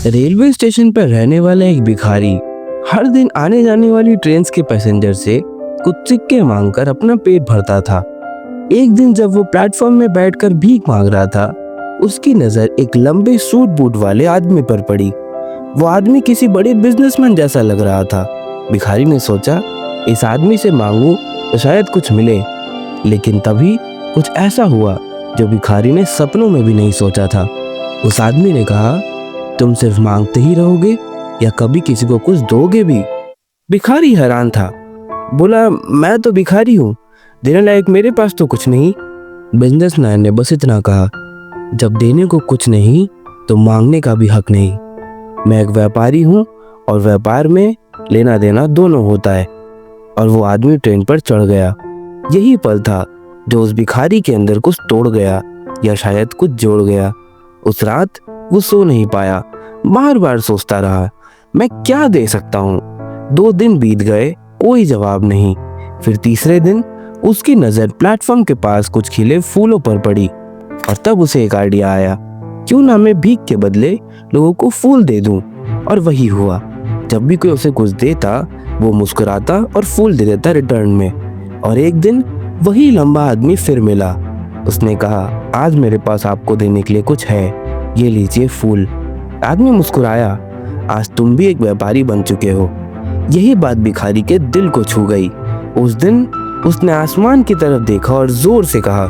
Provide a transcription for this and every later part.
Railway station पर रहने वाला एक भिखारी हर दिन आने जाने वाली ट्रेन के पैसेंजर से कुछ सिक्के मांगकर अपना पेट भरता था। एक दिन जब वो प्लेटफॉर्म में बैठकर भीख मांग रहा था, उसकी नजर एक लंबे सूट बूट वाले आदमी पर पड़ी। वो आदमी किसी बड़े बिजनेसमैन जैसा लग रहा था। भिखारी ने सोचा, इस आदमी से मांगूं तो शायद कुछ मिले। लेकिन तभी कुछ ऐसा हुआ जो भिखारी ने सपनों में भी नहीं सोचा था। उस आदमी ने कहा, तुम सिर्फ मांगते ही रहोगे या कभी किसी को कुछ दोगे भी? भिखारी हैरान था। बोला, मैं तो भिखारी हूँ, देने लायक मेरे पास तो कुछ नहीं। बिजनेसमैन ने बस इतना कहा, जब देने को कुछ नहीं तो मांगने का भी हक नहीं। मैं एक व्यापारी हूँ और व्यापार में लेना देना दोनों होता है। और वो आदमी ट्रेन पर चढ़ गया। यही पल था जो उस भिखारी के अंदर कुछ तोड़ गया या शायद कुछ जोड़ गया। उस रात वो सो नहीं पाया, बार बार सोचता रहा, मैं क्या दे सकता हूँ। 2 दिन बीत गए, कोई जवाब नहीं। फिर तीसरे दिन उसकी नजर प्लेटफॉर्म के पास कुछ खिले फूलों पर पड़ी और तब उसे एक आइडिया आया, क्यों ना मैं भीख के बदले लोगों को फूल दे दूं। और वही हुआ। जब भी कोई उसे कुछ देता, वो मुस्कुराता और फूल दे देता रिटर्न में। और एक दिन वही लंबा आदमी फिर मिला। उसने कहा, आज मेरे पास आपको देने के लिए कुछ है, ये लीजिए फूल। आदमी मुस्कुराया, आज तुम भी एक व्यापारी बन चुके हो। यही बात भिखारी के दिल को छू गई। उस दिन उसने आसमान की तरफ देखा और जोर से कहा,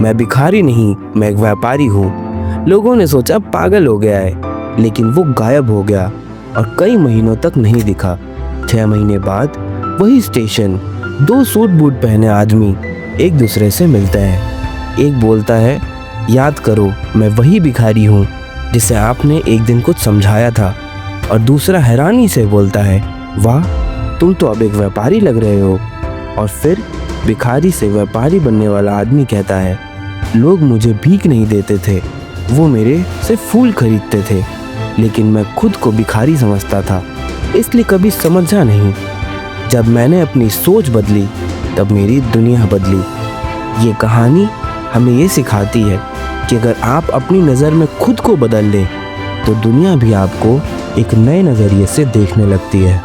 मैं भिखारी नहीं, मैं एक व्यापारी हूँ। लोगों ने सोचा पागल हो गया है, लेकिन वो गायब हो गया और कई महीनों तक नहीं दिखा। 6 महीने बाद वही स्टेशन, 2 सूट बूट पहने आदमी एक दूसरे से मिलते हैं। एक बोलता है, याद करो, मैं वही भिखारी हूँ जिसे आपने एक दिन कुछ समझाया था। और दूसरा हैरानी से बोलता है, वाह, तुम तो अब एक व्यापारी लग रहे हो। और फिर भिखारी से व्यापारी बनने वाला आदमी कहता है, लोग मुझे भीख नहीं देते थे, वो मेरे से फूल खरीदते थे, लेकिन मैं खुद को भिखारी समझता था, इसलिए कभी समझा नहीं। जब मैंने अपनी सोच बदली, तब मेरी दुनिया बदली। ये कहानी हमें ये सिखाती है कि अगर आप अपनी नज़र में खुद को बदल लें, तो दुनिया भी आपको एक नए नज़रिए से देखने लगती है।